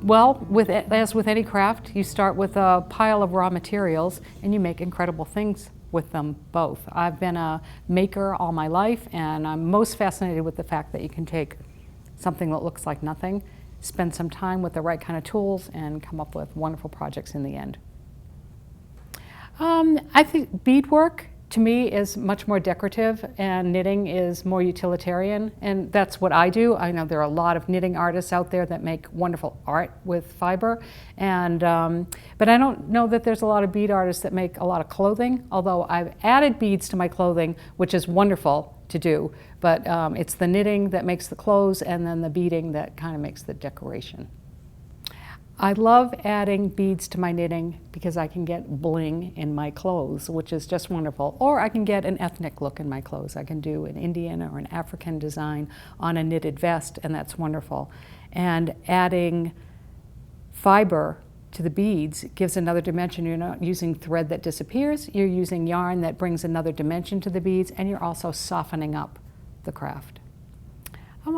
Well, as with any craft, you start with a pile of raw materials and you make incredible things with them both. I've been a maker all my life, and I'm most fascinated with the fact that you can take something that looks like nothing, spend some time with the right kind of tools, and come up with wonderful projects in the end. I think beadwork to me is much more decorative and knitting is more utilitarian, and that's what I do. I know there are a lot of knitting artists out there that make wonderful art with fiber, and but I don't know that there's a lot of bead artists that make a lot of clothing, although I've added beads to my clothing, which is wonderful to do, but it's the knitting that makes the clothes and then the beading that kind of makes the decoration. I love adding beads to my knitting because I can get bling in my clothes, which is just wonderful. Or I can get an ethnic look in my clothes. I can do an Indian or an African design on a knitted vest, and that's wonderful. And adding fiber to the beads gives another dimension. You're not using thread that disappears, you're using yarn that brings another dimension to the beads, and you're also softening up the craft.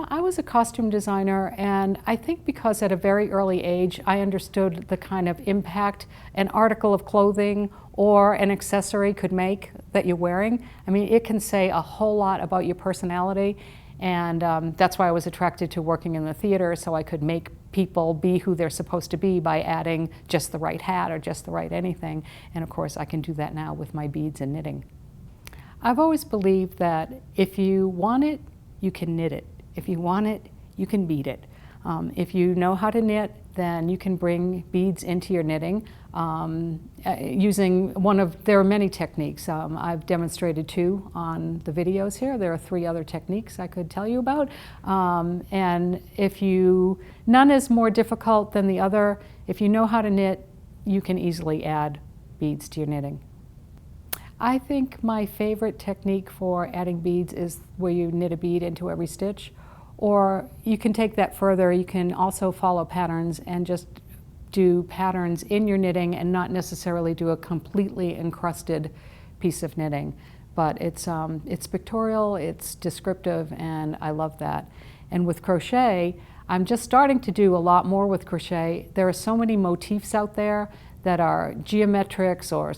I was a costume designer, and I think because at a very early age I understood the kind of impact an article of clothing or an accessory could make that you're wearing. I mean, it can say a whole lot about your personality, and that's why I was attracted to working in the theater, so I could make people be who they're supposed to be by adding just the right hat or just the right anything. And of course I can do that now with my beads and knitting. I've always believed that if you want it, you can knit it. If you want it, you can bead it. If you know how to knit, then you can bring beads into your knitting using there are many techniques. I've demonstrated 2 on the videos here. There are 3 other techniques I could tell you about. And none is more difficult than the other. If you know how to knit, you can easily add beads to your knitting. I think my favorite technique for adding beads is where you knit a bead into every stitch. Or you can take that further. You can also follow patterns and just do patterns in your knitting and not necessarily do a completely encrusted piece of knitting. But it's pictorial, it's descriptive, and I love that. And with crochet, I'm just starting to do a lot more with crochet. There are so many motifs out there that are geometrics or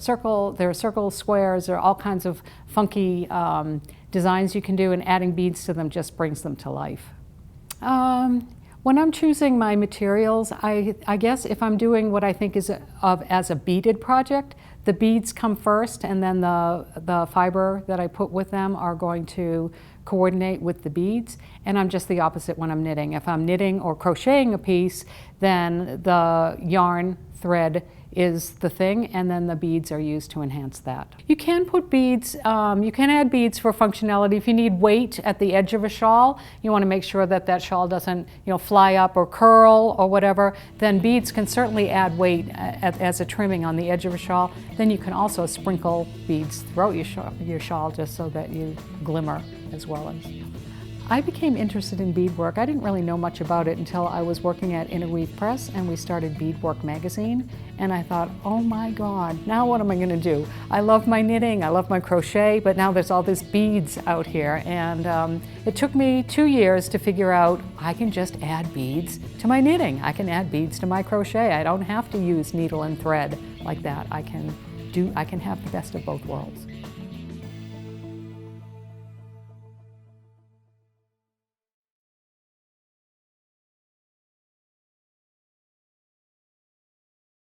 there are circles, squares, there are all kinds of funky designs you can do, and adding beads to them just brings them to life. When I'm choosing my materials, I guess if I'm doing what I think is as a beaded project, the beads come first, and then the fiber that I put with them are going to coordinate with the beads. And I'm just the opposite when I'm knitting. If I'm knitting or crocheting a piece, then the yarn thread is the thing, and then the beads are used to enhance that. You can put beads, you can add beads for functionality. If you need weight at the edge of a shawl, you want to make sure that that shawl doesn't fly up or curl or whatever, then beads can certainly add weight as a trimming on the edge of a shawl. Then you can also sprinkle beads throughout your shawl just so that you glimmer as well as. I became interested in beadwork. I didn't really know much about it until I was working at Interweave Press, and we started Beadwork magazine, and I thought, oh my God, now what am I going to do? I love my knitting, I love my crochet, but now there's all these beads out here, and it took me 2 years to figure out I can just add beads to my knitting. I can add beads to my crochet. I don't have to use needle and thread like that. I can have the best of both worlds.